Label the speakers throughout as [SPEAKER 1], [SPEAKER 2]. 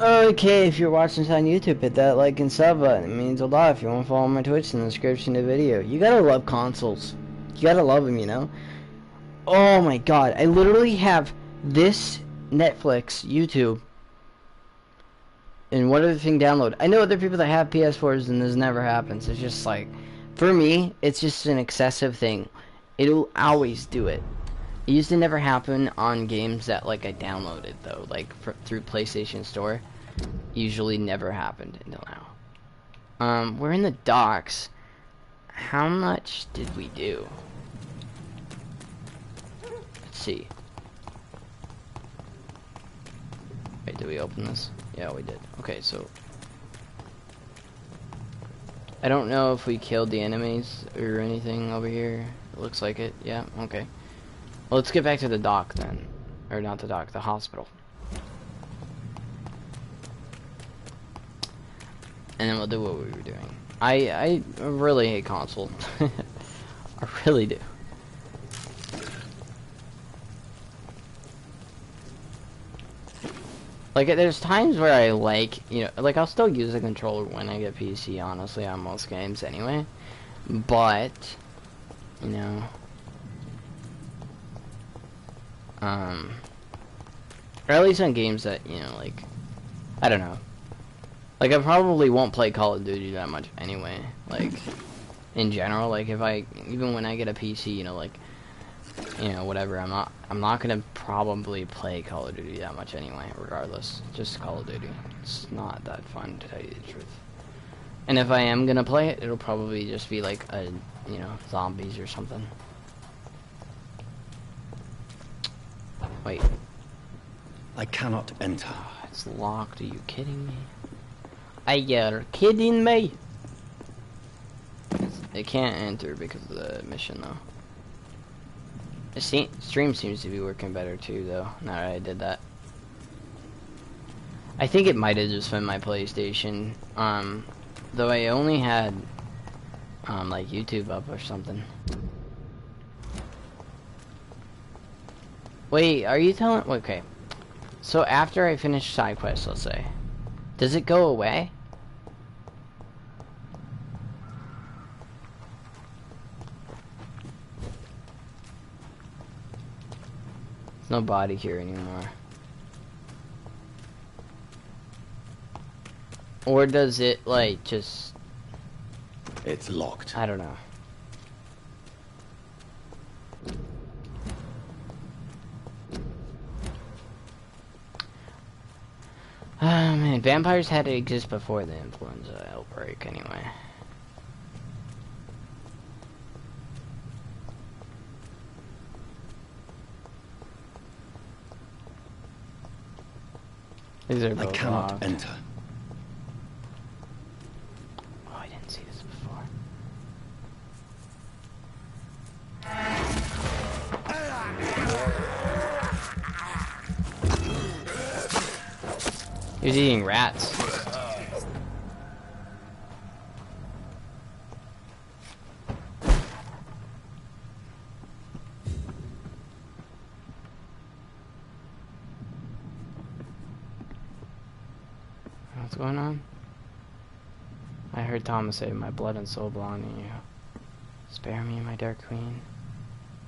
[SPEAKER 1] Okay, if you're watching this on YouTube, hit that like and sub button. It means a lot. If you want to follow my Twitch in the description of the video. You gotta love consoles. You gotta love them, you know? Oh my god, I literally have this, Netflix, YouTube, and one other thing download. I know other people that have PS4s and this never happens. It's just like, for me, it's just an excessive thing. It'll always do it. It used to never happen on games that like I downloaded though, like through PlayStation Store. Usually never happened until now. We're in the docks. How much did we do? Let's see. Wait, did we open this? Yeah, we did. Okay, so I don't know if we killed the enemies or anything over here. It looks like it. Yeah, okay. Well, let's get back to the dock then. Or not the dock, the hospital. And then we'll do what we were doing. I really hate console. I really do. Like, there's times where I like, you know, like I'll still use a controller when I get PC, honestly, on most games anyway. But, you know, or at least on games that, you know, like, I don't know. Like, I probably won't play Call of Duty that much anyway. Like, in general, like, if I, even when I get a PC, you know, like, you know, whatever, I'm not gonna probably play Call of Duty that much anyway, regardless. Just Call of Duty. It's not that fun, to tell you the truth. And if I am gonna play it, it'll probably just be like a, you know, zombies or something. Wait.
[SPEAKER 2] I cannot enter.
[SPEAKER 1] Oh, it's locked. Are you kidding me? Are you kidding me? It can't enter because of the mission, though. The stream seems to be working better, too, though, now that I did that. I think it might have just been my PlayStation, though I only had, like, YouTube up or something. Wait, are you telling... Okay. So after I finish side quests, let's say, does it go away? There's no body here anymore. Or does it, like, just...
[SPEAKER 2] It's locked.
[SPEAKER 1] I don't know. Oh man, vampires had to exist before the influenza outbreak anyway. These are both
[SPEAKER 2] I cannot
[SPEAKER 1] locked.
[SPEAKER 2] enter.
[SPEAKER 1] Oh, I didn't see this before. He was eating rats. What's going on? I heard Thomas say, "My blood and soul belong to you. Spare me, my dark queen.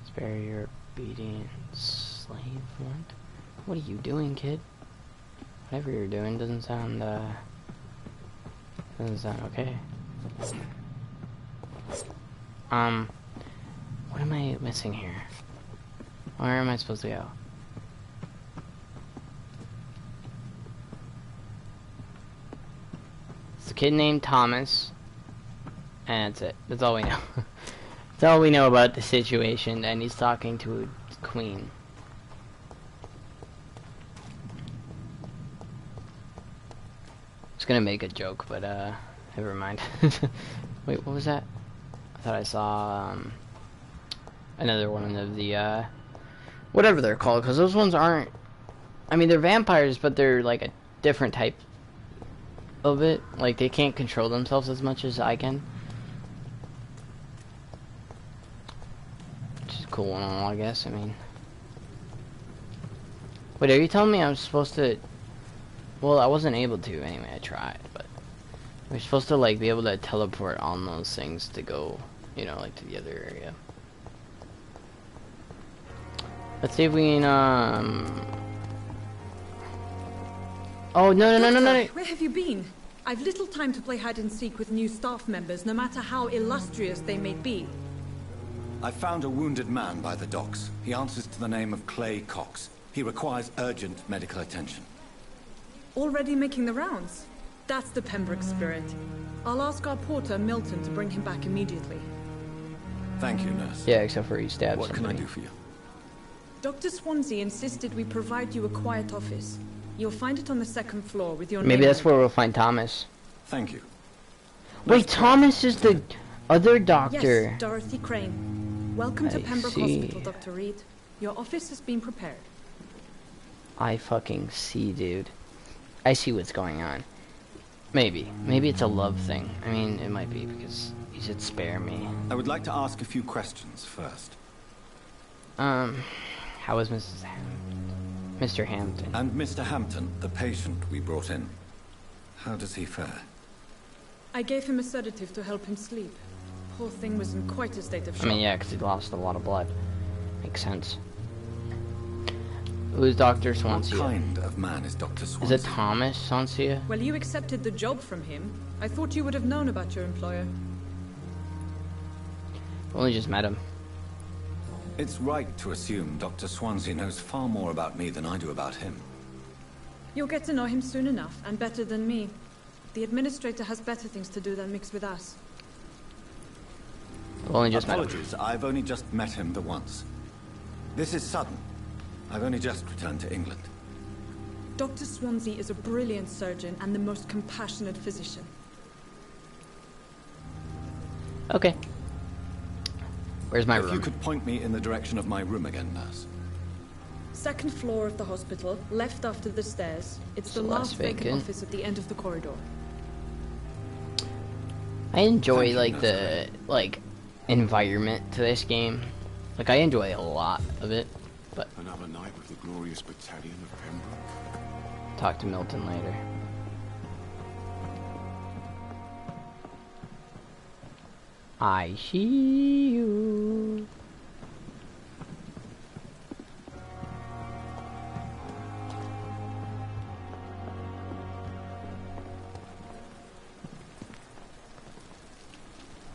[SPEAKER 1] Spare your obedient slave." What are you doing, kid? Whatever you're doing doesn't sound okay. What am I missing here? Where am I supposed to go? It's a kid named Thomas, and that's it. That's all we know. That's all we know about the situation, and he's talking to a queen. I was gonna make a joke, but never mind. Wait, what was that? I thought I saw another one of the whatever they're called, because those ones aren't, I mean, they're vampires, but they're like a different type of it. Like, they can't control themselves as much as I can, which is cool and all, I guess. I mean, wait, are you telling me I'm supposed to Well, I wasn't able to anyway. I tried, but we're supposed to like be able to teleport on those things to go, you know, like to the other area. Let's see if we can. Oh no!
[SPEAKER 3] Where have you been? I've little time to play hide and seek with new staff members, no matter how illustrious they may be.
[SPEAKER 2] I found a wounded man by the docks. He answers to the name of Clay Cox. He requires urgent medical attention.
[SPEAKER 3] Already making the rounds? That's the Pembroke spirit. I'll ask our porter, Milton, to bring him back immediately.
[SPEAKER 2] Thank you, nurse.
[SPEAKER 1] Yeah, except for he stabbed
[SPEAKER 2] What
[SPEAKER 1] somebody.
[SPEAKER 2] can I do for you?
[SPEAKER 3] Dr. Swansea insisted we provide you a quiet office. You'll find it on the second floor with your
[SPEAKER 1] Maybe
[SPEAKER 3] name
[SPEAKER 1] that's
[SPEAKER 3] on it.
[SPEAKER 1] where we'll find Thomas.
[SPEAKER 2] Thank you.
[SPEAKER 1] Wait, Thomas is the other doctor.
[SPEAKER 3] Yes, Dorothy Crane. Welcome to
[SPEAKER 1] I
[SPEAKER 3] Pembroke
[SPEAKER 1] see.
[SPEAKER 3] Hospital, Dr. Reed. Your office has been prepared.
[SPEAKER 1] I fucking see, dude. I see what's going on. Maybe it's a love thing. I mean, it might be because he said spare me.
[SPEAKER 2] I would like to ask a few questions first.
[SPEAKER 1] How is Mr. Hampton?
[SPEAKER 2] And Mr. Hampton, the patient we brought in. How does he fare?
[SPEAKER 3] I gave him a sedative to help him sleep. Poor thing was in quite a state of shock.
[SPEAKER 1] I mean, yeah, because he lost a lot of blood. Makes sense. Who's Dr. Swansea?
[SPEAKER 2] What kind of man is Dr. Swansea?
[SPEAKER 1] Is it Thomas Swansea?
[SPEAKER 3] Well, you accepted the job from him. I thought you would have known about your employer.
[SPEAKER 1] Only just met him.
[SPEAKER 2] It's right to assume Dr. Swansea knows far more about me than I do about him.
[SPEAKER 3] You'll get to know him soon enough, and better than me. The administrator has better things to do than mix with us.
[SPEAKER 1] Only just met him.
[SPEAKER 2] Apologies, I've only just met him the once. This is sudden. I've only just returned to England.
[SPEAKER 3] Dr. Swansea is a brilliant surgeon and the most compassionate physician.
[SPEAKER 1] Okay. Where's my
[SPEAKER 2] If
[SPEAKER 1] room?
[SPEAKER 2] you could point me in the direction of my room again, nurse.
[SPEAKER 3] Second floor of the hospital, left after the stairs. It's the
[SPEAKER 1] So less
[SPEAKER 3] last vacant
[SPEAKER 1] vacant.
[SPEAKER 3] office at the end of the corridor.
[SPEAKER 1] I enjoy
[SPEAKER 2] Thank you,
[SPEAKER 1] like the environment to this game. Like I enjoy a lot of it, but
[SPEAKER 4] Another night with the glorious battalion of Pembroke.
[SPEAKER 1] talk to Milton later. I see you.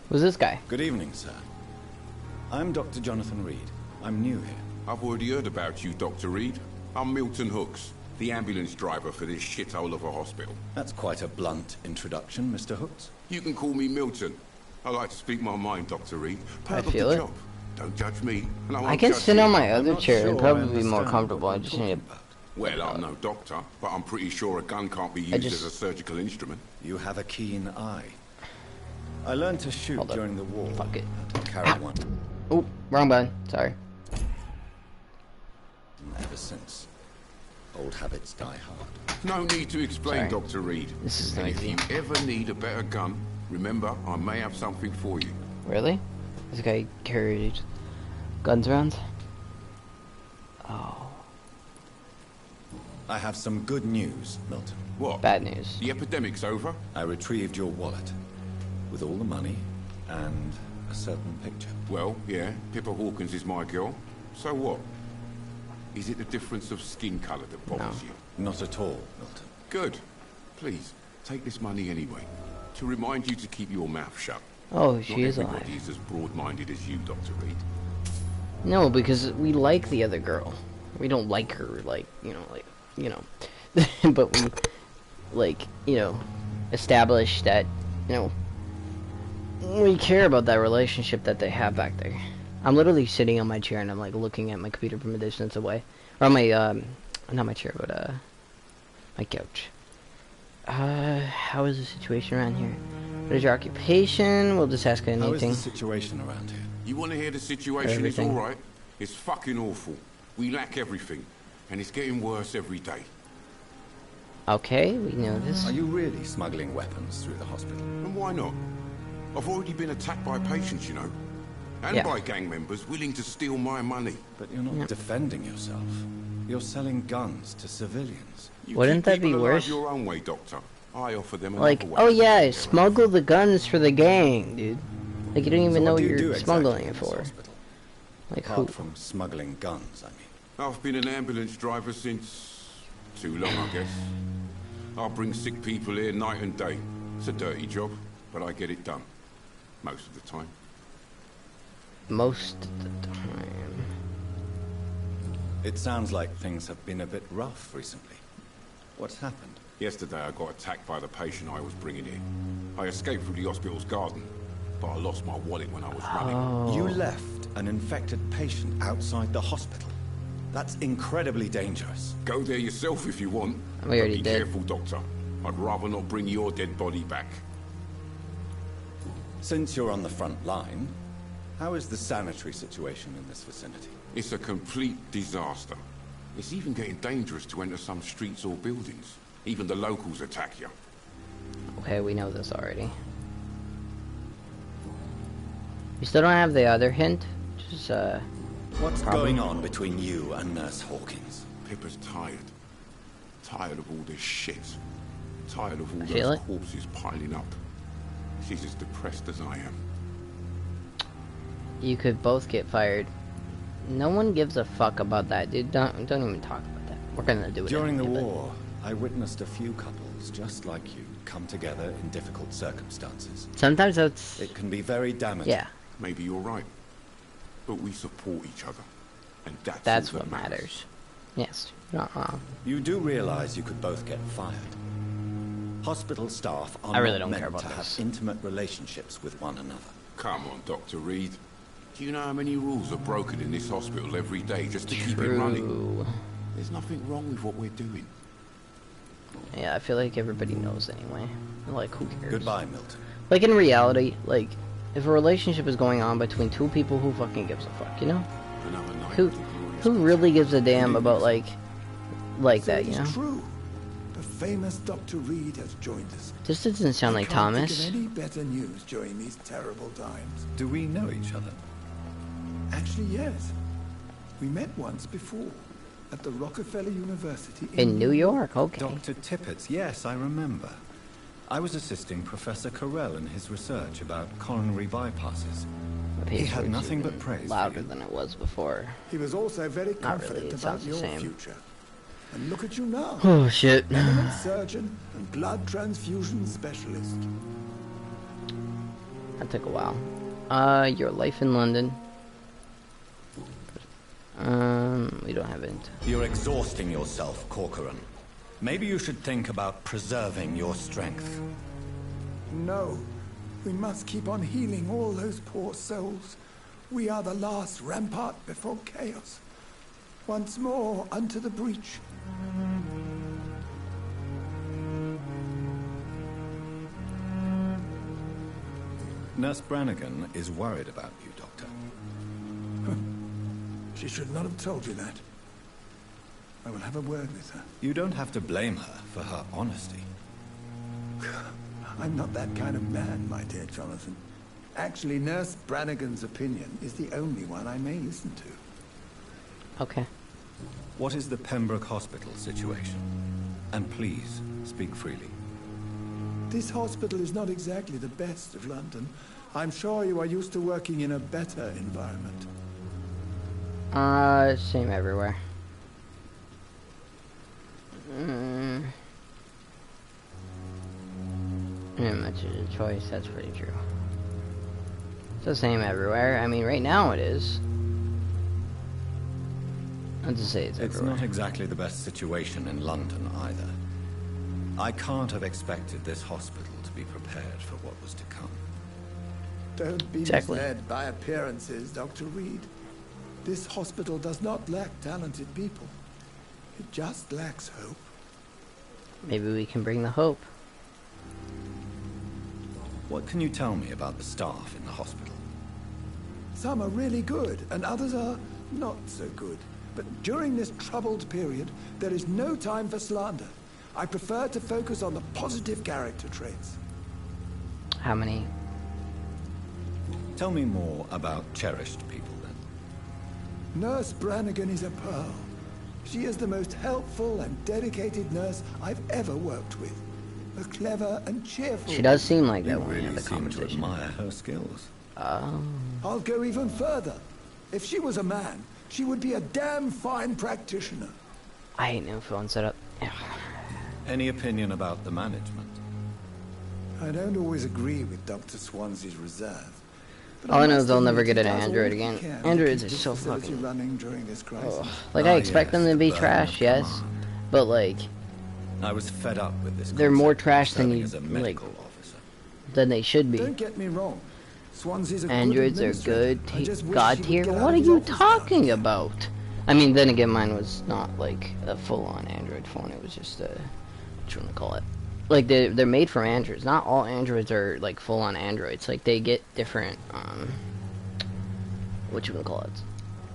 [SPEAKER 1] Who's this guy?
[SPEAKER 2] Good evening, sir. I'm Dr. Jonathan Reed. I'm new here.
[SPEAKER 4] I've already heard about you, Dr. Reed. I'm Milton Hooks, the ambulance driver for this shithole of a hospital.
[SPEAKER 2] That's quite a blunt introduction, Mr. Hooks.
[SPEAKER 4] You can call me Milton. I like to speak my mind, Dr. Reed. Part of
[SPEAKER 1] feel
[SPEAKER 4] the
[SPEAKER 1] it.
[SPEAKER 4] job. Don't judge me, and I won't
[SPEAKER 1] I can
[SPEAKER 4] judge
[SPEAKER 1] sit
[SPEAKER 4] you.
[SPEAKER 1] on my
[SPEAKER 2] I'm
[SPEAKER 1] other
[SPEAKER 2] not
[SPEAKER 1] chair
[SPEAKER 2] sure
[SPEAKER 1] and
[SPEAKER 2] I
[SPEAKER 1] probably be more
[SPEAKER 2] understand
[SPEAKER 1] comfortable.
[SPEAKER 2] what
[SPEAKER 1] I
[SPEAKER 2] you're
[SPEAKER 1] just need
[SPEAKER 2] talking
[SPEAKER 1] to...
[SPEAKER 2] about.
[SPEAKER 4] Well, I'm no doctor, but I'm pretty sure a gun can't be
[SPEAKER 1] I
[SPEAKER 4] used
[SPEAKER 1] just-
[SPEAKER 4] as a surgical instrument.
[SPEAKER 2] You have a keen eye. I learned to shoot
[SPEAKER 1] Hold up.
[SPEAKER 2] during the war.
[SPEAKER 1] Fuck it.
[SPEAKER 2] And carried one
[SPEAKER 1] Oh, wrong button. Sorry.
[SPEAKER 2] ever since. Old habits die hard.
[SPEAKER 4] No need to explain,
[SPEAKER 1] Sorry.
[SPEAKER 4] Dr. Reed.
[SPEAKER 1] This is
[SPEAKER 4] And if
[SPEAKER 1] noisy.
[SPEAKER 4] you ever need a better gun, remember, I may have something for you.
[SPEAKER 1] Really? This guy carried guns around? Oh,
[SPEAKER 2] I have some good news, Milton.
[SPEAKER 4] What?
[SPEAKER 1] bad news.
[SPEAKER 4] The epidemic's over?
[SPEAKER 2] I retrieved your wallet with all the money and a certain picture.
[SPEAKER 4] Well, yeah, Pippa Hawkins is my girl. So what? Is it the difference of skin colour that bothers
[SPEAKER 1] No.
[SPEAKER 4] you?
[SPEAKER 2] Not at all, Milton.
[SPEAKER 4] Good. Please, take this money anyway. To remind you to keep your mouth shut.
[SPEAKER 1] Oh, she
[SPEAKER 4] Not
[SPEAKER 1] is
[SPEAKER 4] everybody
[SPEAKER 1] alive.
[SPEAKER 4] is as broad-minded as you, Dr. Reed.
[SPEAKER 1] No, because we like the other girl. We don't like her, but we, establish that, we care about that relationship that they have back there. I'm literally sitting on my chair and I'm like looking at my computer from a distance away. Or on my, not my chair, but, my couch. How is the situation around here? What is your occupation? We'll just ask
[SPEAKER 2] How is
[SPEAKER 1] anything.
[SPEAKER 2] the situation around here?
[SPEAKER 4] You want to hear the situation?
[SPEAKER 1] Everything.
[SPEAKER 4] It's all right. It's fucking awful. We lack everything. And it's getting worse every day.
[SPEAKER 1] Okay, we know this.
[SPEAKER 2] Are you really smuggling weapons through the hospital?
[SPEAKER 4] And why not? I've already been attacked by patients, you know. And by gang members willing to steal my money.
[SPEAKER 2] But you're not defending yourself. You're selling guns to civilians.
[SPEAKER 4] You
[SPEAKER 1] Wouldn't
[SPEAKER 4] keep
[SPEAKER 1] that be
[SPEAKER 4] people alive
[SPEAKER 1] worse?
[SPEAKER 4] your own way, Doctor. I offer them
[SPEAKER 1] Like,
[SPEAKER 4] another way
[SPEAKER 1] oh
[SPEAKER 4] to
[SPEAKER 1] yeah,
[SPEAKER 4] defend their
[SPEAKER 1] smuggle the guns for the gang, dude. Like, you don't even know
[SPEAKER 2] what
[SPEAKER 1] what
[SPEAKER 2] do you do
[SPEAKER 1] you're
[SPEAKER 2] exactly
[SPEAKER 1] smuggling
[SPEAKER 2] in
[SPEAKER 1] it
[SPEAKER 2] this
[SPEAKER 1] for.
[SPEAKER 2] hospital?
[SPEAKER 1] Like,
[SPEAKER 2] Apart
[SPEAKER 1] who?
[SPEAKER 2] from smuggling guns, I mean.
[SPEAKER 4] I've been an ambulance driver since... too long, I guess. I bring sick people here night and day. It's a dirty job, but I get it done. Most of the time.
[SPEAKER 1] Most of the time.
[SPEAKER 2] It sounds like things have been a bit rough recently. What's happened?
[SPEAKER 4] Yesterday I got attacked by the patient I was bringing in. I escaped through the hospital's garden, but I lost my wallet when I was running.
[SPEAKER 1] Oh.
[SPEAKER 2] You left an infected patient outside the hospital. That's incredibly dangerous.
[SPEAKER 4] Go there yourself if you want.
[SPEAKER 1] We already
[SPEAKER 4] But be
[SPEAKER 1] did.
[SPEAKER 4] careful, Doctor. I'd rather not bring your dead body back.
[SPEAKER 2] Since you're on the front line, how is the sanitary situation in this vicinity?
[SPEAKER 4] It's a complete disaster. It's even getting dangerous to enter some streets or buildings. Even the locals attack you.
[SPEAKER 1] Okay, we know this already. You still don't have the other hint? Just,
[SPEAKER 2] What's
[SPEAKER 1] problem.
[SPEAKER 2] going on between you and Nurse Hawkins?
[SPEAKER 4] Pippa's tired. Tired of all this shit. Tired of all
[SPEAKER 1] Feel
[SPEAKER 4] those
[SPEAKER 1] it?
[SPEAKER 4] corpses piling up. She's as depressed as I am.
[SPEAKER 1] you could both get fired. No one gives a fuck about that, dude. Don't even talk about that. We're gonna do it
[SPEAKER 2] During the
[SPEAKER 1] anyway,
[SPEAKER 2] war, I witnessed a few couples just like you come together in difficult circumstances.
[SPEAKER 1] but sometimes that's...
[SPEAKER 2] It can be very damaging.
[SPEAKER 1] Yeah,
[SPEAKER 4] Maybe you're right. But we support each other. And
[SPEAKER 1] that's
[SPEAKER 4] all
[SPEAKER 1] what
[SPEAKER 4] that
[SPEAKER 1] matters. Yes, you're not wrong.
[SPEAKER 2] You do realize you could both get fired. Hospital staff are
[SPEAKER 1] I really
[SPEAKER 2] not
[SPEAKER 1] don't care
[SPEAKER 2] meant
[SPEAKER 1] about
[SPEAKER 2] to
[SPEAKER 1] this.
[SPEAKER 2] have intimate relationships with one another.
[SPEAKER 4] Come on, Dr. Reed. Do you know how many rules are broken in this hospital every day just to keep it running?
[SPEAKER 1] True.
[SPEAKER 4] There's nothing wrong with what we're doing.
[SPEAKER 1] Yeah, I feel like everybody knows anyway. Like, who cares?
[SPEAKER 2] Goodbye, Milton.
[SPEAKER 1] Like, in reality, like, if a relationship is going on between two people, who fucking gives a fuck, you know?
[SPEAKER 4] Another night
[SPEAKER 1] Who,
[SPEAKER 4] with the glorious
[SPEAKER 1] who really gives a damn about, like
[SPEAKER 5] So
[SPEAKER 1] that,
[SPEAKER 5] it
[SPEAKER 1] you
[SPEAKER 5] is
[SPEAKER 1] know?
[SPEAKER 5] true. The famous Dr. Reed has joined us.
[SPEAKER 1] This doesn't sound like
[SPEAKER 5] Can't
[SPEAKER 1] Thomas.
[SPEAKER 5] think of any better news during these terrible times.
[SPEAKER 2] Do we know each other?
[SPEAKER 5] Actually, yes. We met once before at the Rockefeller University
[SPEAKER 1] In New York, okay.
[SPEAKER 2] Dr. Tippett's, yes, I remember. I was assisting Professor Carell in his research about coronary bypasses.
[SPEAKER 1] My
[SPEAKER 2] He
[SPEAKER 1] pace
[SPEAKER 2] had
[SPEAKER 1] was
[SPEAKER 2] nothing
[SPEAKER 1] even
[SPEAKER 2] but praise for
[SPEAKER 1] louder
[SPEAKER 2] you.
[SPEAKER 1] than it was before.
[SPEAKER 5] He was also very
[SPEAKER 1] Not
[SPEAKER 5] confident
[SPEAKER 1] really, it
[SPEAKER 5] about
[SPEAKER 1] sounds the
[SPEAKER 5] your
[SPEAKER 1] same.
[SPEAKER 5] future. And look at you now.
[SPEAKER 1] Oh, shit.
[SPEAKER 5] Eminent surgeon and blood transfusion specialist.
[SPEAKER 1] That took a while. Your life in London. We don't have it.
[SPEAKER 2] You're exhausting yourself, Corcoran. Maybe you should think about preserving your strength.
[SPEAKER 5] No. We must keep on healing all those poor souls. We are the last rampart before chaos. Once more unto the breach.
[SPEAKER 2] Nurse Brannigan is worried about you, Doctor.
[SPEAKER 5] She should not have told you that. I will have a word with her.
[SPEAKER 2] You don't have to blame her for her honesty.
[SPEAKER 5] I'm not that kind of man, my dear Jonathan. Actually, Nurse Brannigan's opinion is the only one I may listen to.
[SPEAKER 1] Okay.
[SPEAKER 2] What is the Pembroke Hospital situation? And please, speak freely.
[SPEAKER 5] This hospital is not exactly the best of London. I'm sure you are used to working in a better environment.
[SPEAKER 1] Same everywhere. Yeah, much of a choice, that's pretty true. It's the same everywhere. I mean, right now it is. Not to say it's everywhere.
[SPEAKER 2] not exactly the best situation in London either. I can't have expected this hospital to be prepared for what was to come.
[SPEAKER 5] Don't be
[SPEAKER 1] Exactly.
[SPEAKER 5] misled by appearances, Dr. Reed. This hospital does not lack talented people. It just lacks hope.
[SPEAKER 1] Maybe we can bring the hope.
[SPEAKER 2] What can you tell me about the staff in the hospital?
[SPEAKER 5] Some are really good, and others are not so good. But during this troubled period, there is no time for slander. I prefer to focus on the positive character traits.
[SPEAKER 1] How many?
[SPEAKER 2] Tell me more about cherished people, then.
[SPEAKER 5] Nurse Brannigan is a pearl. She is the most helpful and dedicated nurse I've ever worked with. A clever and cheerful...
[SPEAKER 1] She does seem like that
[SPEAKER 2] You
[SPEAKER 1] when we
[SPEAKER 2] really
[SPEAKER 1] have the
[SPEAKER 2] seem to
[SPEAKER 1] conversation.
[SPEAKER 2] admire her skills.
[SPEAKER 5] I'll go even further. If she was a man, she would be a damn fine practitioner.
[SPEAKER 1] I hate new phone setup.
[SPEAKER 2] Any opinion about the management?
[SPEAKER 5] I don't always agree with Dr. Swansea's reserve. But
[SPEAKER 1] All I know
[SPEAKER 5] must
[SPEAKER 1] is they'll never
[SPEAKER 5] admit
[SPEAKER 1] get
[SPEAKER 5] he
[SPEAKER 1] an
[SPEAKER 5] does all
[SPEAKER 1] Android
[SPEAKER 5] he
[SPEAKER 1] again.
[SPEAKER 5] can to
[SPEAKER 1] Androids
[SPEAKER 5] keep
[SPEAKER 1] are
[SPEAKER 5] this
[SPEAKER 1] so
[SPEAKER 5] facility
[SPEAKER 1] fucking...
[SPEAKER 5] running during this crisis.
[SPEAKER 1] Like,
[SPEAKER 2] Ah,
[SPEAKER 1] I expect them
[SPEAKER 2] yes,
[SPEAKER 1] to be
[SPEAKER 2] the burden
[SPEAKER 1] trash,
[SPEAKER 2] of
[SPEAKER 1] yes.
[SPEAKER 2] command.
[SPEAKER 1] But, like,
[SPEAKER 2] I was fed up with this.
[SPEAKER 1] they're more
[SPEAKER 2] concept of
[SPEAKER 1] trash than
[SPEAKER 2] serving
[SPEAKER 1] you,
[SPEAKER 2] as a
[SPEAKER 1] like,
[SPEAKER 2] medical officer.
[SPEAKER 1] than they should be.
[SPEAKER 5] Don't get me wrong. Swansea's a good
[SPEAKER 1] Androids are
[SPEAKER 5] administrator.
[SPEAKER 1] good.
[SPEAKER 5] I just wish
[SPEAKER 1] God
[SPEAKER 5] she would
[SPEAKER 1] tier.
[SPEAKER 5] get out
[SPEAKER 1] What
[SPEAKER 5] of
[SPEAKER 1] are
[SPEAKER 5] his
[SPEAKER 1] you
[SPEAKER 5] office now.
[SPEAKER 1] talking about? I mean, then again, mine was not like a full-on Android phone. It was just a, what you want to call it? Like they're made from Androids. Not all Androids are like full-on Androids. Like they get different. What you want to call it?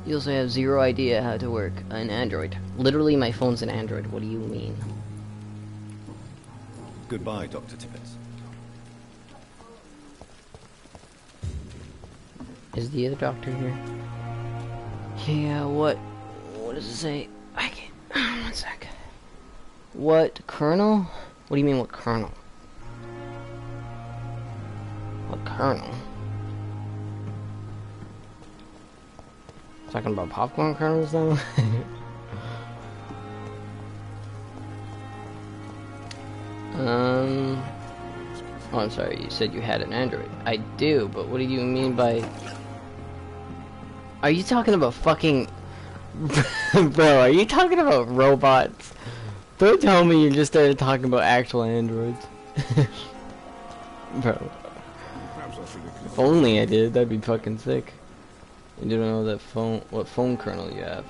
[SPEAKER 1] You also have zero idea how to work an Android. Literally, my phone's an Android. What do you mean?
[SPEAKER 2] Goodbye, Dr. Tippett.
[SPEAKER 1] Is the other doctor here? Yeah, what does it say? I can't, one sec. What, Colonel? What do you mean, what Colonel? What Colonel? Talking about popcorn kernels now? Oh, I'm sorry, you said you had an Android. I do, but what do you mean by... Are you talking about fucking... Bro, are you talking about robots? Don't tell me you just started talking about actual androids. Bro.
[SPEAKER 4] Perhaps I should have
[SPEAKER 1] If only I did, that'd be fucking sick. You don't know that phone, what phone kernel you have.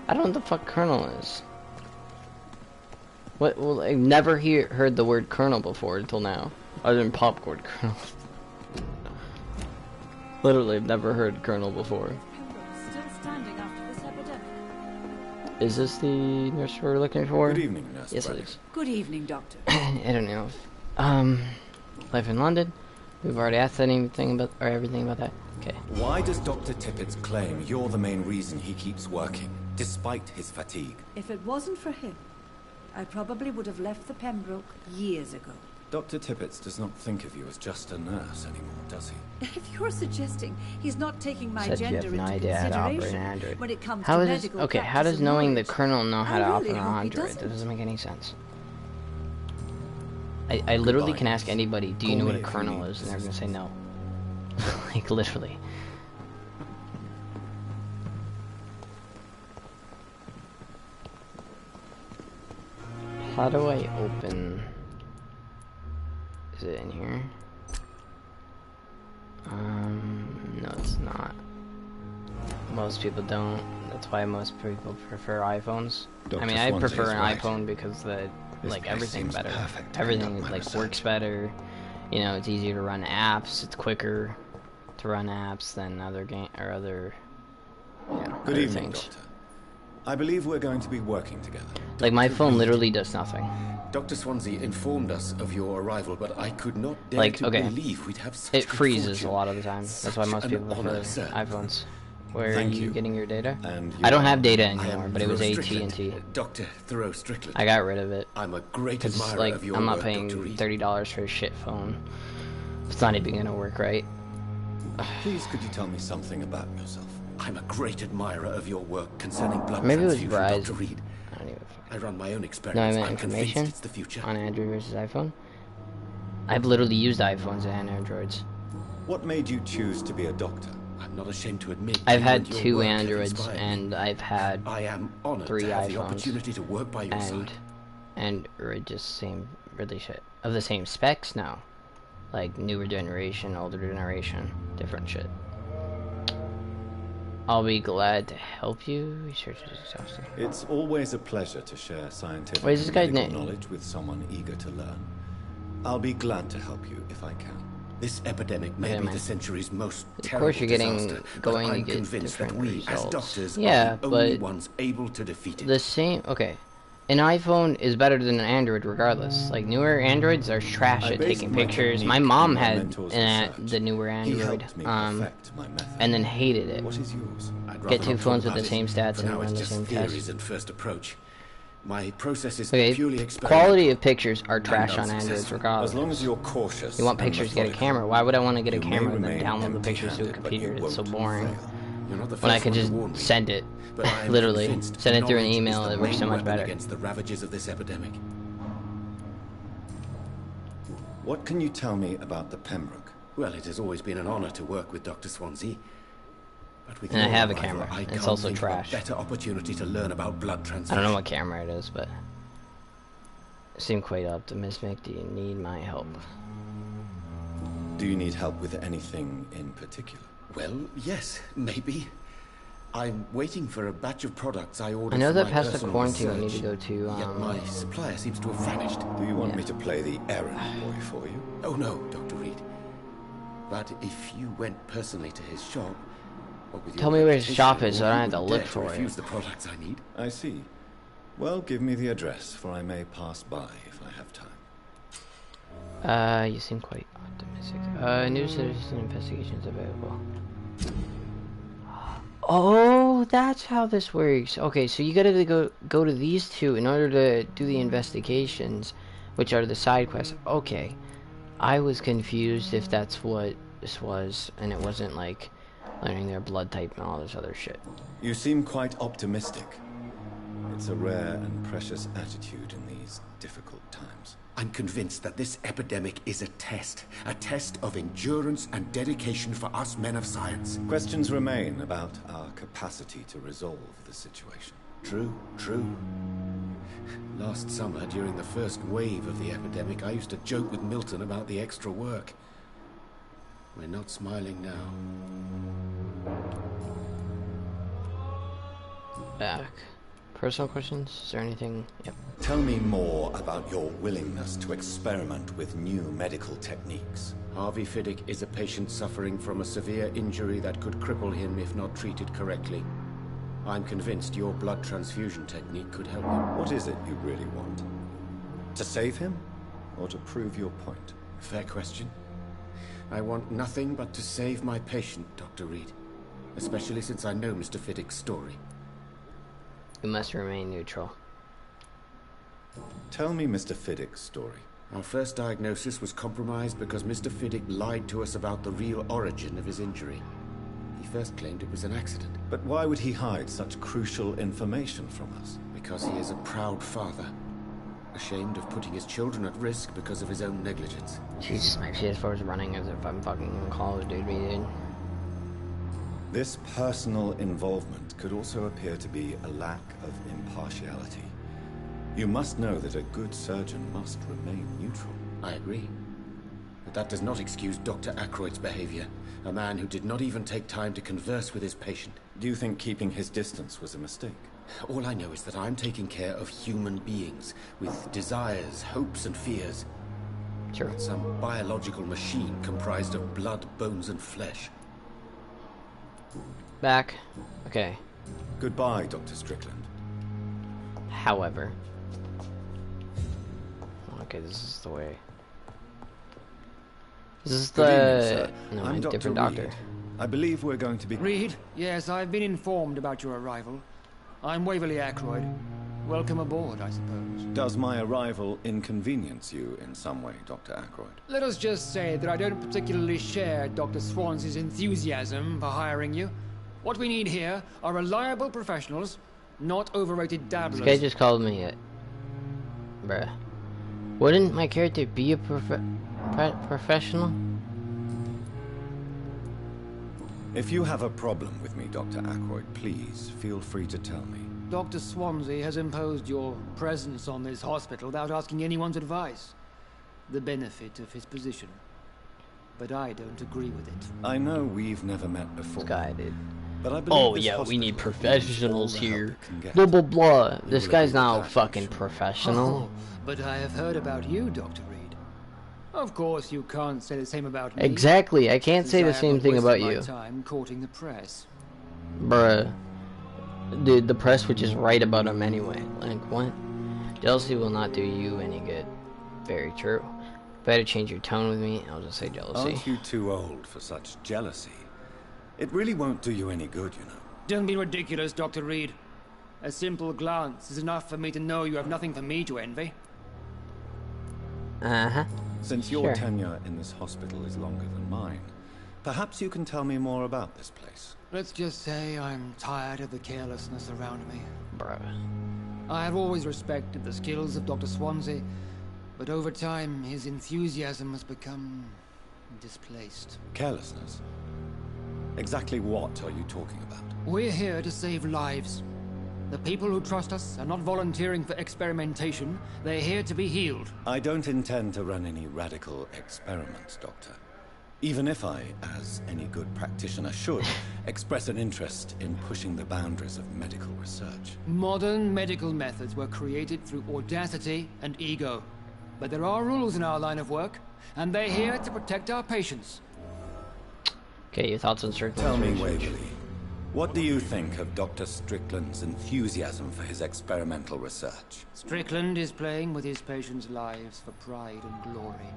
[SPEAKER 1] I don't know what the fuck kernel is. What, well, I've never heard the word kernel before until now. Other than popcorn kernel. Literally, I've never heard kernel before.
[SPEAKER 6] Still standing after this epidemic.
[SPEAKER 1] Is this the nurse we're looking for?
[SPEAKER 2] Good evening, Nurse
[SPEAKER 1] Yes, it
[SPEAKER 2] Brannigan.
[SPEAKER 1] is.
[SPEAKER 6] Good evening, Doctor.
[SPEAKER 1] I don't know. Life in London. We've already asked anything about, or everything about that. Okay.
[SPEAKER 2] Why does Dr. Tippett claim you're the main reason he keeps working, despite his fatigue?
[SPEAKER 6] If it wasn't for him, I probably would have left the Pembroke years ago.
[SPEAKER 2] Dr. Tippett does not think of you as just a nurse anymore, does he?
[SPEAKER 6] If you're suggesting he's not taking my
[SPEAKER 1] Said you
[SPEAKER 6] gender
[SPEAKER 1] have no
[SPEAKER 6] into
[SPEAKER 1] idea how to operate an
[SPEAKER 6] consideration
[SPEAKER 1] android.
[SPEAKER 6] when it comes
[SPEAKER 1] How
[SPEAKER 6] to
[SPEAKER 1] is this?
[SPEAKER 6] medical
[SPEAKER 1] Okay, how
[SPEAKER 6] practice
[SPEAKER 1] does
[SPEAKER 6] and
[SPEAKER 1] knowing the
[SPEAKER 6] knowledge,
[SPEAKER 1] colonel know how
[SPEAKER 6] I
[SPEAKER 1] to
[SPEAKER 6] really
[SPEAKER 1] operate an
[SPEAKER 6] hope he
[SPEAKER 1] android? That
[SPEAKER 6] doesn't.
[SPEAKER 1] doesn't make any sense. I literally
[SPEAKER 2] Goodbye,
[SPEAKER 1] can ask
[SPEAKER 2] nurse.
[SPEAKER 1] anybody, do you
[SPEAKER 2] Call
[SPEAKER 1] know
[SPEAKER 2] me
[SPEAKER 1] what a
[SPEAKER 2] if you
[SPEAKER 1] colonel
[SPEAKER 2] need
[SPEAKER 1] is? And they're gonna say
[SPEAKER 2] assistance.
[SPEAKER 1] no. Like, literally. How do I open... Is it in here? No, it's not. Most people don't. That's why most people prefer iPhones.
[SPEAKER 2] Dr.
[SPEAKER 1] I mean, I
[SPEAKER 2] Swansea
[SPEAKER 1] prefer
[SPEAKER 2] is
[SPEAKER 1] an
[SPEAKER 2] right.
[SPEAKER 1] iPhone because the
[SPEAKER 2] This
[SPEAKER 1] like
[SPEAKER 2] place
[SPEAKER 1] everything's
[SPEAKER 2] seems
[SPEAKER 1] better.
[SPEAKER 2] perfect to
[SPEAKER 1] Everything
[SPEAKER 2] conduct my
[SPEAKER 1] like
[SPEAKER 2] research.
[SPEAKER 1] works better. You know, it's easier to run apps. It's quicker to run apps than other game or other. You know,
[SPEAKER 2] Good
[SPEAKER 1] other
[SPEAKER 2] evening,
[SPEAKER 1] things.
[SPEAKER 2] Doctor. I believe we're going to be working together.
[SPEAKER 1] Like my phone literally does nothing.
[SPEAKER 7] Dr. Swansea informed us of your arrival, but I could not dare
[SPEAKER 1] Like,
[SPEAKER 7] to
[SPEAKER 1] okay,
[SPEAKER 7] believe we'd have such
[SPEAKER 1] It
[SPEAKER 7] good
[SPEAKER 1] freezes
[SPEAKER 7] fortune.
[SPEAKER 1] a lot of the time. That's why
[SPEAKER 7] Such
[SPEAKER 1] most
[SPEAKER 7] an
[SPEAKER 1] people
[SPEAKER 7] honor,
[SPEAKER 1] prefer
[SPEAKER 7] sir.
[SPEAKER 1] iPhones. Where
[SPEAKER 2] Thank
[SPEAKER 1] are you
[SPEAKER 2] you.
[SPEAKER 1] getting your data?
[SPEAKER 2] And
[SPEAKER 1] I don't
[SPEAKER 2] you
[SPEAKER 1] have
[SPEAKER 2] are-
[SPEAKER 1] data
[SPEAKER 7] I
[SPEAKER 1] anymore,
[SPEAKER 7] am
[SPEAKER 1] but it was
[SPEAKER 7] Thoreau
[SPEAKER 1] AT&T.
[SPEAKER 7] Strickland, Dr. Thoreau Strickland.
[SPEAKER 1] I got rid of it.
[SPEAKER 7] I'm a great
[SPEAKER 1] Cause
[SPEAKER 7] admirer
[SPEAKER 1] like
[SPEAKER 7] of your
[SPEAKER 1] I'm not
[SPEAKER 7] work,
[SPEAKER 1] paying
[SPEAKER 7] Dr. Reed.
[SPEAKER 1] $30 for a shit phone. It's not even gonna work right.
[SPEAKER 2] Please, could you tell me something about yourself?
[SPEAKER 7] I'm a great admirer of your work concerning blood
[SPEAKER 1] Maybe it was
[SPEAKER 7] transfusion,
[SPEAKER 1] Verizon.
[SPEAKER 7] Dr. Reed.
[SPEAKER 1] I don't even
[SPEAKER 7] I run my own
[SPEAKER 1] No, I
[SPEAKER 7] experiments.
[SPEAKER 1] meant
[SPEAKER 7] I'm convinced
[SPEAKER 1] information
[SPEAKER 7] it's the future.
[SPEAKER 1] on Android versus iPhone. I've literally used iPhones and Androids.
[SPEAKER 2] What made you choose to be a doctor?
[SPEAKER 7] I'm not ashamed to admit.
[SPEAKER 1] I've
[SPEAKER 7] you
[SPEAKER 1] had
[SPEAKER 7] and your
[SPEAKER 1] 2
[SPEAKER 7] work have
[SPEAKER 1] Androids
[SPEAKER 7] inspired me.
[SPEAKER 1] and I've had
[SPEAKER 7] I am honored
[SPEAKER 1] 3
[SPEAKER 7] to have the
[SPEAKER 1] iPhones
[SPEAKER 7] opportunity to work by your side.
[SPEAKER 1] and or just same really shit of the same specs. No, like newer generation, older generation, different shit. I'll be glad to help you. Research is exhausting.
[SPEAKER 2] It's always a pleasure to share scientific
[SPEAKER 1] What is this
[SPEAKER 2] and
[SPEAKER 1] guy's
[SPEAKER 2] medical
[SPEAKER 1] name?
[SPEAKER 2] knowledge with someone eager to learn. I'll be glad to help you if I can.
[SPEAKER 7] This epidemic may
[SPEAKER 1] Yeah,
[SPEAKER 7] be
[SPEAKER 1] man.
[SPEAKER 7] the century's most
[SPEAKER 1] Of
[SPEAKER 7] terrible
[SPEAKER 1] course you're getting
[SPEAKER 7] disaster,
[SPEAKER 1] going
[SPEAKER 7] but
[SPEAKER 1] to
[SPEAKER 7] I'm
[SPEAKER 1] get
[SPEAKER 7] convinced that
[SPEAKER 1] different
[SPEAKER 7] we,
[SPEAKER 1] results.
[SPEAKER 7] as doctors,
[SPEAKER 1] Yeah,
[SPEAKER 7] are the only
[SPEAKER 1] but
[SPEAKER 7] ones able to defeat it.
[SPEAKER 1] The same. Okay, an iPhone is better than an Android regardless. Like, newer Androids are trash at taking pictures. My mom had the newer Android, and then hated it.
[SPEAKER 7] What is yours?
[SPEAKER 1] Get two phones with the same stats and run the same
[SPEAKER 7] theories
[SPEAKER 1] test.
[SPEAKER 7] and first approach. My process is
[SPEAKER 1] Okay,
[SPEAKER 7] purely experimental.
[SPEAKER 1] quality of pictures are trash on Androids regardless.
[SPEAKER 2] As long as you're cautious.
[SPEAKER 1] You want pictures, get a camera. Why would I want to get a camera and then
[SPEAKER 2] remain
[SPEAKER 1] download the pictures to a
[SPEAKER 2] empty-handed, but
[SPEAKER 1] computer?
[SPEAKER 2] you
[SPEAKER 1] It's so
[SPEAKER 2] won't
[SPEAKER 1] boring.
[SPEAKER 2] fail.
[SPEAKER 7] You're not the
[SPEAKER 1] When I
[SPEAKER 7] first
[SPEAKER 1] could
[SPEAKER 7] one to
[SPEAKER 1] just
[SPEAKER 7] warn me,
[SPEAKER 1] send it.
[SPEAKER 7] but I am
[SPEAKER 1] Literally.
[SPEAKER 7] convinced
[SPEAKER 1] Send it through an
[SPEAKER 7] knowledge
[SPEAKER 1] email,
[SPEAKER 7] is the
[SPEAKER 1] it works so
[SPEAKER 7] main
[SPEAKER 1] much
[SPEAKER 7] weapon
[SPEAKER 1] better.
[SPEAKER 7] against the ravages of this epidemic.
[SPEAKER 2] What can you tell me about the Pembroke?
[SPEAKER 7] Well, it has always been an honor to work with Dr. Swansea. But with
[SPEAKER 1] And I
[SPEAKER 7] your
[SPEAKER 1] have a
[SPEAKER 7] arrival,
[SPEAKER 1] camera.
[SPEAKER 7] I
[SPEAKER 1] It's
[SPEAKER 7] can't
[SPEAKER 1] also
[SPEAKER 7] think of a
[SPEAKER 1] trash.
[SPEAKER 7] better opportunity to learn about blood
[SPEAKER 1] I
[SPEAKER 7] transfusion.
[SPEAKER 1] don't know what camera it is, but... You seem quite optimistic. Do you need my help?
[SPEAKER 2] Do you need help with anything in particular?
[SPEAKER 7] Well, yes, maybe. I'm waiting for a batch of products I ordered.
[SPEAKER 1] I know
[SPEAKER 7] for
[SPEAKER 1] that
[SPEAKER 7] my
[SPEAKER 1] past the
[SPEAKER 7] personal
[SPEAKER 1] quarantine we need
[SPEAKER 7] research.
[SPEAKER 1] to go to,
[SPEAKER 7] Yet my supplier seems to have vanished.
[SPEAKER 2] Do you want
[SPEAKER 1] Yeah.
[SPEAKER 2] me to play the errand boy for you?
[SPEAKER 7] Oh no, Dr. Reed. But if you went personally to his shop, what with your
[SPEAKER 1] Tell me where his
[SPEAKER 7] reputation,
[SPEAKER 1] shop is so I don't have to
[SPEAKER 7] wouldn't
[SPEAKER 1] look
[SPEAKER 7] dare
[SPEAKER 1] for it.
[SPEAKER 7] refuse the products I need.
[SPEAKER 2] I see. Well, give me the address, for I may pass by if I have time.
[SPEAKER 1] You seem quite optimistic. New citizen investigations available. Oh, that's how this works. Okay, so you gotta go to these two in order to do the investigations, which are the side quests. Okay. I was confused if that's what this was, and it wasn't like learning their blood type and all this other shit.
[SPEAKER 2] You seem quite optimistic. It's a rare and precious attitude in these difficult times.
[SPEAKER 7] I'm convinced that this epidemic is a test of endurance and dedication for us men of science.
[SPEAKER 2] Questions remain about our capacity to resolve the situation.
[SPEAKER 7] True, true. Last summer, during the first wave of the epidemic, I used to joke with Milton about the extra work. We're not smiling now.
[SPEAKER 1] Back. Personal questions? Is there anything? Yep.
[SPEAKER 2] Tell me more about your willingness to experiment with new medical techniques.
[SPEAKER 7] Harvey Fiddick is a patient suffering from a severe injury that could cripple him if not treated correctly. I'm convinced your blood transfusion technique could help him.
[SPEAKER 2] What is it you really want? To save him? Or to prove your point?
[SPEAKER 7] Fair question. I want nothing but to save my patient, Dr. Reed. Especially since I know Mr. Fiddick's story.
[SPEAKER 1] You must remain neutral.
[SPEAKER 2] Tell me Mr. Fiddick's story.
[SPEAKER 7] Our first diagnosis was compromised because Mr. Fiddick lied to us about the real origin of his injury. He first claimed it was an accident.
[SPEAKER 2] But why would he hide such crucial information from us?
[SPEAKER 7] Because he is a proud father. Ashamed of putting his children at risk because of his own negligence.
[SPEAKER 1] Jesus, my PS4 is running as if I'm fucking Call of Duty, dude.
[SPEAKER 2] This personal involvement could also appear to be a lack of impartiality. You must know that a good surgeon must remain neutral.
[SPEAKER 7] I agree. But that does not excuse Dr. Ackroyd's behavior. A man who did not even take time to converse with his patient.
[SPEAKER 2] Do you think keeping his distance was a mistake?
[SPEAKER 7] All I know is that I'm taking care of human beings with desires, hopes, and fears.
[SPEAKER 1] Sure.
[SPEAKER 7] Not some biological machine comprised of blood, bones, and flesh.
[SPEAKER 1] Back. Okay.
[SPEAKER 2] Goodbye, Dr. Strickland.
[SPEAKER 1] However. Okay, this is the way. This is
[SPEAKER 2] Good evening,
[SPEAKER 1] the...
[SPEAKER 2] sir.
[SPEAKER 1] No,
[SPEAKER 2] I'm
[SPEAKER 1] a
[SPEAKER 2] Dr.
[SPEAKER 1] different doctor.
[SPEAKER 2] Reed. I believe we're going to be...
[SPEAKER 8] Reed? Yes, I've been informed about your arrival. I'm Waverly Ackroyd. Welcome aboard, I suppose.
[SPEAKER 2] Does my arrival inconvenience you in some way, Dr. Ackroyd?
[SPEAKER 8] Let us just say that I don't particularly share Dr. Swansea's enthusiasm for hiring you. What we need here are reliable professionals, not overrated dabblers.
[SPEAKER 1] This guy just called me a... Bruh. Wouldn't my character be a professional?
[SPEAKER 2] If you have a problem with me, Dr. Ackroyd, please feel free to tell me.
[SPEAKER 8] Dr. Swansea has imposed your presence on this hospital without asking anyone's advice. The benefit of his position. But I don't agree with it.
[SPEAKER 2] I know we've never met before.
[SPEAKER 1] This guy, dude.
[SPEAKER 2] But I believe
[SPEAKER 1] Oh
[SPEAKER 2] this
[SPEAKER 1] yeah, we
[SPEAKER 2] hospital
[SPEAKER 1] need
[SPEAKER 2] needs
[SPEAKER 1] professionals
[SPEAKER 2] all the help
[SPEAKER 1] here.
[SPEAKER 2] it can get.
[SPEAKER 1] Blah blah blah. This
[SPEAKER 2] will
[SPEAKER 1] guy's
[SPEAKER 2] agree
[SPEAKER 1] not
[SPEAKER 2] with that,
[SPEAKER 1] fucking
[SPEAKER 2] I'm sure.
[SPEAKER 1] professional.
[SPEAKER 8] Oh, but I have heard about you, Dr. Reed. Of course, you can't say the same about me.
[SPEAKER 1] Exactly, I can't
[SPEAKER 8] since
[SPEAKER 1] say
[SPEAKER 8] I
[SPEAKER 1] the
[SPEAKER 8] have
[SPEAKER 1] same
[SPEAKER 8] not
[SPEAKER 1] thing
[SPEAKER 8] wasted
[SPEAKER 1] about
[SPEAKER 8] my
[SPEAKER 1] you.
[SPEAKER 8] time courting the press.
[SPEAKER 1] Bruh. Dude, the press would just write about him anyway. Like, what? Jealousy will not do you any good. Very true. If I had to change your tone with me, I'll just say jealousy.
[SPEAKER 2] Aren't you too old for such jealousy? It really won't do you any good, you know.
[SPEAKER 8] Don't be ridiculous, Dr. Reed. A simple glance is enough for me to know you have nothing for me to envy.
[SPEAKER 1] Uh-huh.
[SPEAKER 2] Since your
[SPEAKER 1] Sure.
[SPEAKER 2] tenure in this hospital is longer than mine, perhaps you can tell me more about this place.
[SPEAKER 8] Let's just say I'm tired of the carelessness around me.
[SPEAKER 1] Bruh.
[SPEAKER 8] I have always respected the skills of Dr. Swansea, but over time his enthusiasm has become displaced.
[SPEAKER 2] Carelessness? Exactly what are you talking about?
[SPEAKER 8] We're here to save lives. The people who trust us are not volunteering for experimentation. They're here to be healed.
[SPEAKER 2] I don't intend to run any radical experiments, Doctor. Even if I, as any good practitioner should, express an interest in pushing the boundaries of medical research.
[SPEAKER 8] Modern medical methods were created through audacity and ego. But there are rules in our line of work, and they're here to protect our patients.
[SPEAKER 1] Okay, your thoughts on Strickland's
[SPEAKER 2] Tell me,
[SPEAKER 1] research.
[SPEAKER 2] Waverly, what do you think of Dr. Strickland's enthusiasm for his experimental research?
[SPEAKER 8] Strickland is playing with his patients' lives for pride and glory.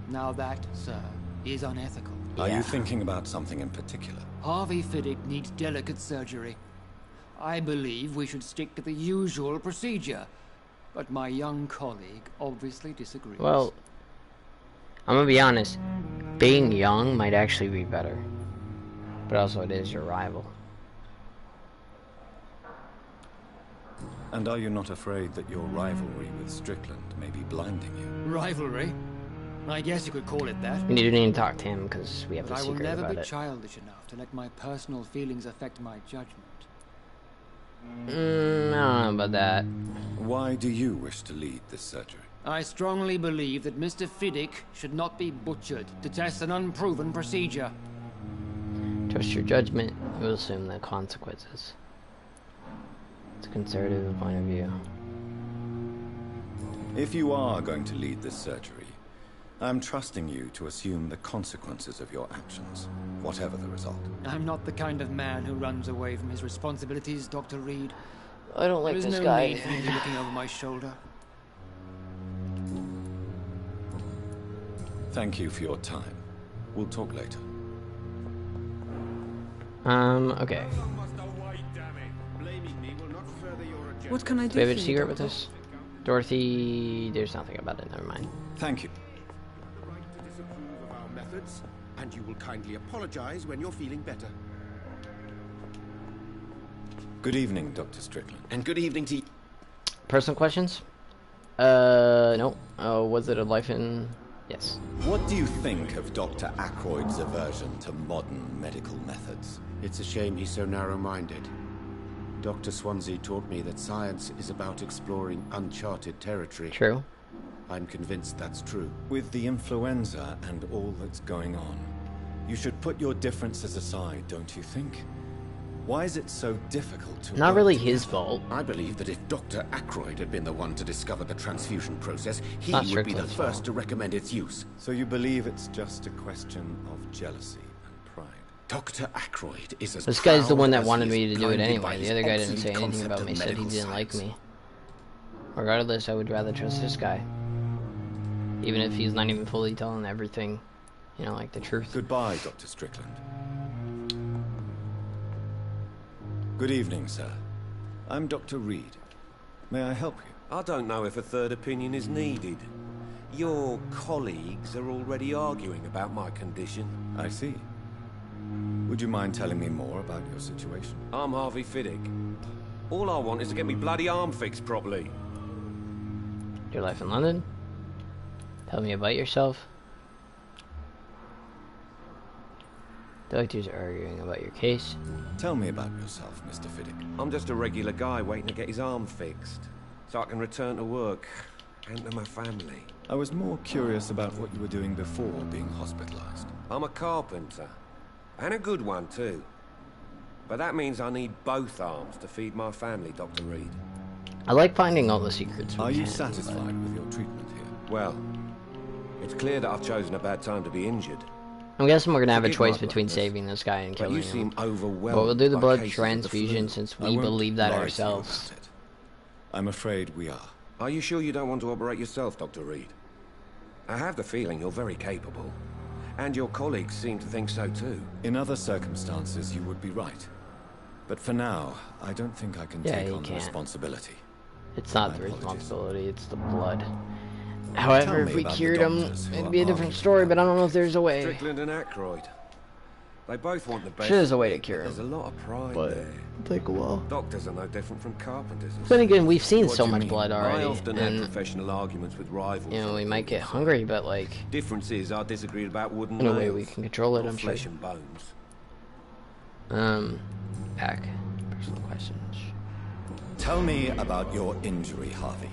[SPEAKER 8] Now that, sir, is unethical.
[SPEAKER 2] Are you thinking about something in particular?
[SPEAKER 8] Harvey Fiddick needs delicate surgery. I believe we should stick to the usual procedure. But my young colleague obviously disagrees.
[SPEAKER 1] Well, I'm gonna be honest. Being young might actually be better. But also it is your rival.
[SPEAKER 2] And are you not afraid that your rivalry with Strickland may be blinding you?
[SPEAKER 8] Rivalry? I guess you could call it that.
[SPEAKER 1] We need to talk to him because we have
[SPEAKER 8] But
[SPEAKER 1] a
[SPEAKER 8] I will
[SPEAKER 1] secret
[SPEAKER 8] never
[SPEAKER 1] about
[SPEAKER 8] be
[SPEAKER 1] it.
[SPEAKER 8] childish enough to let my personal feelings affect my judgment.
[SPEAKER 1] I don't know about that.
[SPEAKER 2] Why do you wish to lead this surgery?
[SPEAKER 8] I strongly believe that Mr. Fiddick should not be butchered to test an unproven procedure.
[SPEAKER 1] Trust your judgment. We'll assume the consequences. It's a conservative point of view.
[SPEAKER 2] If you are going to lead this surgery, I'm trusting you to assume the consequences of your actions, whatever the result.
[SPEAKER 8] I'm not the kind of man who runs away from his responsibilities, Dr. Reed.
[SPEAKER 1] I don't like
[SPEAKER 8] There is
[SPEAKER 1] this
[SPEAKER 8] no
[SPEAKER 1] guy.
[SPEAKER 8] need for you to be looking over my shoulder.
[SPEAKER 2] Thank you for your time. We'll talk later.
[SPEAKER 1] Okay.
[SPEAKER 3] What can I do
[SPEAKER 1] Do we have
[SPEAKER 3] for
[SPEAKER 1] a
[SPEAKER 3] you,
[SPEAKER 1] secret with
[SPEAKER 3] Doctor?
[SPEAKER 1] this? Dorothy, there's nothing about it, never mind.
[SPEAKER 2] Thank you.
[SPEAKER 9] The right to disapprove of our methods, and you will kindly apologize when you're feeling better.
[SPEAKER 2] Good evening, Dr. Strickland.
[SPEAKER 7] And good evening to you.
[SPEAKER 1] Personal questions? No. Was it a life in... Yes.
[SPEAKER 2] What do you think of Dr. Ackroyd's aversion to modern medical methods?
[SPEAKER 7] It's a shame he's so narrow-minded. Dr. Swansea taught me that science is about exploring uncharted territory.
[SPEAKER 1] True.
[SPEAKER 7] I'm convinced that's true.
[SPEAKER 2] With the influenza and all that's going on, you should put your differences aside, don't you think? Why is it so difficult to
[SPEAKER 1] Not
[SPEAKER 2] work
[SPEAKER 1] really
[SPEAKER 2] together?
[SPEAKER 1] his fault.
[SPEAKER 7] I believe that if Dr. Ackroyd had been the one to discover the transfusion process, he
[SPEAKER 1] Not
[SPEAKER 7] would be the
[SPEAKER 1] Strickland's
[SPEAKER 7] first
[SPEAKER 1] fault.
[SPEAKER 7] to recommend its use.
[SPEAKER 2] So you believe it's just a question of jealousy and pride?
[SPEAKER 7] Dr. Ackroyd is as
[SPEAKER 1] This guy's the
[SPEAKER 7] proud
[SPEAKER 1] one that
[SPEAKER 7] as
[SPEAKER 1] wanted
[SPEAKER 7] he
[SPEAKER 1] me
[SPEAKER 7] is
[SPEAKER 1] to do it
[SPEAKER 7] blinded by
[SPEAKER 1] anyway.
[SPEAKER 7] his
[SPEAKER 1] The other guy didn't
[SPEAKER 7] obsolete
[SPEAKER 1] say anything
[SPEAKER 7] concept
[SPEAKER 1] about
[SPEAKER 7] of
[SPEAKER 1] me, said he
[SPEAKER 7] medical
[SPEAKER 1] didn't like
[SPEAKER 7] science.
[SPEAKER 1] me. Regardless, I would rather trust this guy. Even if he's not even fully telling everything, you know, like the truth.
[SPEAKER 2] Goodbye, Dr. Strickland. Good evening, sir. I'm Dr. Reed. May I help you?
[SPEAKER 10] I don't know if a third opinion is needed. Your colleagues are already arguing about my condition.
[SPEAKER 2] I see. Would you mind telling me more about your situation?
[SPEAKER 10] I'm Harvey Fiddick. All I want is to get me bloody arm fixed properly.
[SPEAKER 1] Your life in London? Tell me about yourself. Doctors are arguing about your case.
[SPEAKER 2] Tell me about yourself, Mr. Fiddick.
[SPEAKER 10] I'm just a regular guy waiting to get his arm fixed, so I can return to work and to my family.
[SPEAKER 2] I was more curious about what you were doing before being hospitalized.
[SPEAKER 10] I'm a carpenter, and a good one too. But that means I need both arms to feed my family, Dr. Reed.
[SPEAKER 1] I like finding all the secrets.
[SPEAKER 2] Are
[SPEAKER 1] we
[SPEAKER 2] you
[SPEAKER 1] can,
[SPEAKER 2] satisfied with your treatment here?
[SPEAKER 10] Well, it's clear that I've chosen a bad time to be injured.
[SPEAKER 1] I'm guessing we're gonna have a
[SPEAKER 10] Forgive my
[SPEAKER 1] choice between
[SPEAKER 10] bluntness,
[SPEAKER 1] saving this guy and
[SPEAKER 10] But
[SPEAKER 1] killing
[SPEAKER 10] you
[SPEAKER 1] him.
[SPEAKER 10] seem overwhelmed.
[SPEAKER 1] But we'll do the
[SPEAKER 10] by
[SPEAKER 1] blood
[SPEAKER 10] cases of the
[SPEAKER 1] transfusion
[SPEAKER 10] flu.
[SPEAKER 1] since
[SPEAKER 2] I
[SPEAKER 1] we
[SPEAKER 2] won't
[SPEAKER 1] believe that
[SPEAKER 2] lie to you
[SPEAKER 1] ourselves.
[SPEAKER 2] about it. I'm afraid we are.
[SPEAKER 10] Are you sure you don't want to operate yourself, Dr. Reed? I have the feeling you're very capable. And your colleagues seem to think so too.
[SPEAKER 2] In other circumstances, you would be right. But for now, I don't think I can take on the responsibility.
[SPEAKER 1] It's not the responsibility, it's the blood. However, if we cured him, it'd be a different story, but I don't know if there's a way.
[SPEAKER 10] Strickland and Aykroyd. They both want the best.
[SPEAKER 1] Sure, there's a way to cure him.
[SPEAKER 10] There's a lot of pride
[SPEAKER 1] but
[SPEAKER 10] there.
[SPEAKER 1] Take a while.
[SPEAKER 10] Doctors are no different from carpenters.
[SPEAKER 1] Then again, we've seen so much blood already.
[SPEAKER 10] I often have professional arguments with rivals.
[SPEAKER 1] You know, we might get hungry, but like...
[SPEAKER 10] Difference is, I disagreed about wooden
[SPEAKER 1] in a
[SPEAKER 10] nails.
[SPEAKER 1] way we can control it, I'm sure.
[SPEAKER 10] Flesh and bones.
[SPEAKER 1] Pack. Personal questions.
[SPEAKER 2] Tell me about your injury, Harvey.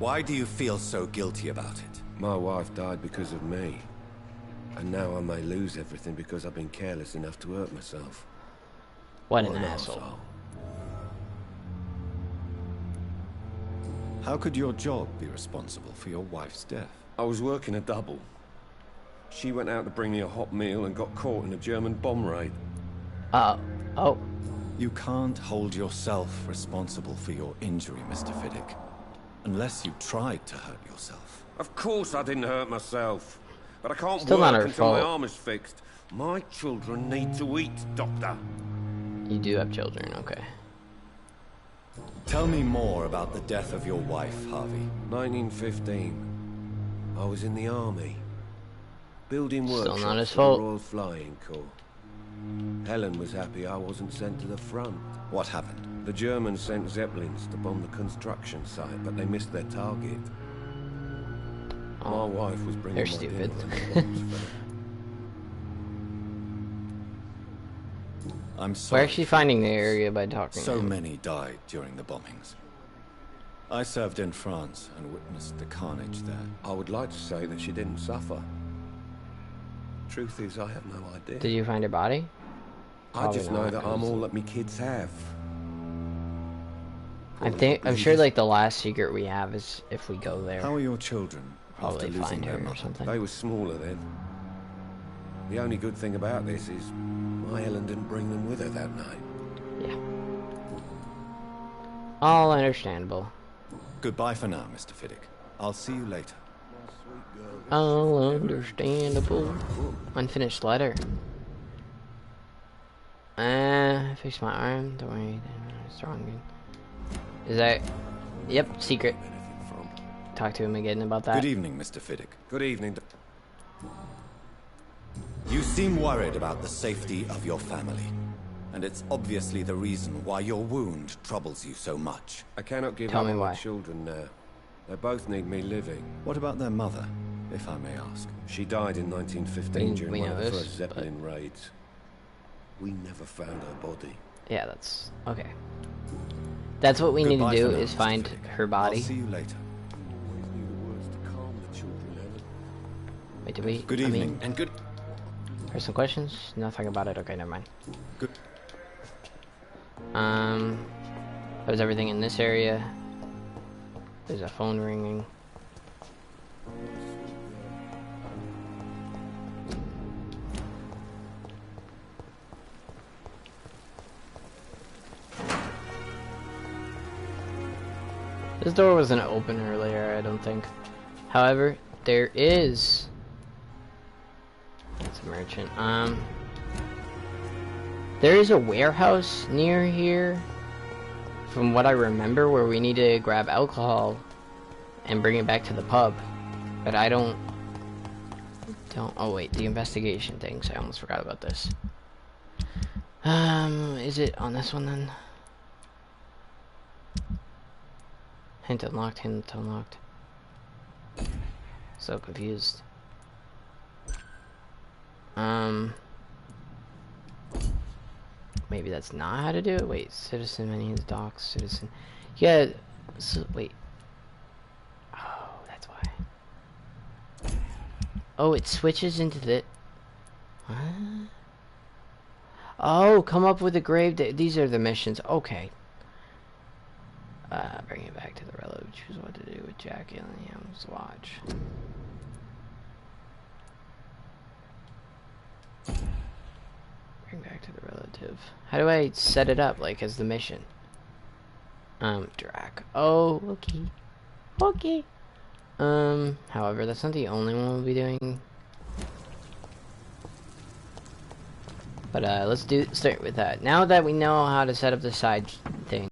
[SPEAKER 2] Why do you feel so guilty about it?
[SPEAKER 10] My wife died because of me. And now I may lose everything because I've been careless enough to hurt myself.
[SPEAKER 1] What an asshole.
[SPEAKER 2] How could your job be responsible for your wife's death?
[SPEAKER 10] I was working a double. She went out to bring me a hot meal and got caught in a German bomb raid.
[SPEAKER 1] Oh.
[SPEAKER 2] You can't hold yourself responsible for your injury, Mr. Fiddick. Unless you tried to hurt yourself.
[SPEAKER 10] Of course I didn't hurt myself. But I can't
[SPEAKER 1] Still
[SPEAKER 10] work
[SPEAKER 1] not her
[SPEAKER 10] until my
[SPEAKER 1] fault.
[SPEAKER 10] arm is fixed. My children need to eat, Doctor.
[SPEAKER 1] You do have children, okay.
[SPEAKER 2] Tell me more about the death of your wife, Harvey.
[SPEAKER 10] 1915. I was in the army. Building workshops
[SPEAKER 1] not his
[SPEAKER 10] for
[SPEAKER 1] fault.
[SPEAKER 10] the Royal Flying Corps. Helen was happy I wasn't sent to the front.
[SPEAKER 2] What happened?
[SPEAKER 10] The Germans sent Zeppelins to bomb the construction site, but they missed their target. My wife was bringing
[SPEAKER 1] They're
[SPEAKER 10] my
[SPEAKER 1] stupid.
[SPEAKER 10] dinner when the bombs fell.
[SPEAKER 2] I'm sorry.
[SPEAKER 1] We're actually finding the area by talking.
[SPEAKER 2] So many died during the bombings. I served in France and witnessed the carnage there.
[SPEAKER 10] I would like to say that she didn't suffer. Truth is, I have no idea.
[SPEAKER 1] Did you find her body?
[SPEAKER 10] I just know
[SPEAKER 1] Probably
[SPEAKER 10] that
[SPEAKER 1] not,
[SPEAKER 10] I'm all that me kids have.
[SPEAKER 1] I'm sure like the last secret we have is if we go there.
[SPEAKER 2] How are your children?
[SPEAKER 1] Probably
[SPEAKER 2] after losing
[SPEAKER 1] find
[SPEAKER 2] their
[SPEAKER 1] her or
[SPEAKER 2] mother?
[SPEAKER 1] something.
[SPEAKER 10] They were smaller then. The only good thing about this is my Helen didn't bring them with her that night.
[SPEAKER 1] Yeah. All understandable.
[SPEAKER 2] Goodbye for now, Mr. Fiddick. I'll see you later.
[SPEAKER 1] All understandable. Unfinished letter. Fix my arm. Don't worry. Strong. Is that... Yep, secret. Talk to him again about that.
[SPEAKER 2] Good evening, Mr. Fiddick.
[SPEAKER 10] Good evening.
[SPEAKER 2] You seem worried about the safety of your family. And it's obviously the reason why your wound troubles you so much.
[SPEAKER 10] I cannot give
[SPEAKER 1] Tell
[SPEAKER 10] up
[SPEAKER 1] me
[SPEAKER 10] on
[SPEAKER 1] why.
[SPEAKER 10] my children now. They both need me living.
[SPEAKER 2] What about their mother, if I may ask?
[SPEAKER 10] She died in 1915 during
[SPEAKER 1] we
[SPEAKER 10] one
[SPEAKER 1] know
[SPEAKER 10] of the
[SPEAKER 1] this,
[SPEAKER 10] first Zeppelin raids. We never found her body.
[SPEAKER 1] Yeah, that's... Okay. That's what we need to
[SPEAKER 2] Goodbye
[SPEAKER 1] do,
[SPEAKER 2] for now,
[SPEAKER 1] is
[SPEAKER 2] Mr.
[SPEAKER 1] find
[SPEAKER 2] Fiddick.
[SPEAKER 1] her body.
[SPEAKER 2] I'll see you later.
[SPEAKER 10] Always knew the words to calm the children, Helen.
[SPEAKER 1] Wait, did we...
[SPEAKER 2] Good
[SPEAKER 1] I
[SPEAKER 2] evening.
[SPEAKER 1] mean,
[SPEAKER 2] And good...
[SPEAKER 1] personal questions? Nothing about it? Okay, never mind.
[SPEAKER 2] Good...
[SPEAKER 1] That was everything in this area. There's a phone ringing. This door wasn't open earlier, I don't think. However, there is... It's a merchant. There is a warehouse near here, from what I remember, where we need to grab alcohol and bring it back to the pub. But I don't... Oh wait, the investigation things. I almost forgot about this. Is it on this one then? Hint unlocked, hint unlocked. So confused. Maybe that's not how to do it. Wait, citizen menus, docs, citizen. Yeah. So, wait. Oh, that's why. Oh, it switches into the. What? Oh, come up with a grave. These are the missions. Okay. Bring it back to the relative. Choose what to do with Jack Gillingham's watch. Bring back to the relative. How do I set it up, like, as the mission? Drac. Oh, okay. Okay. However, that's not the only one we'll be doing. But let's start with that. Now that we know how to set up the side thing.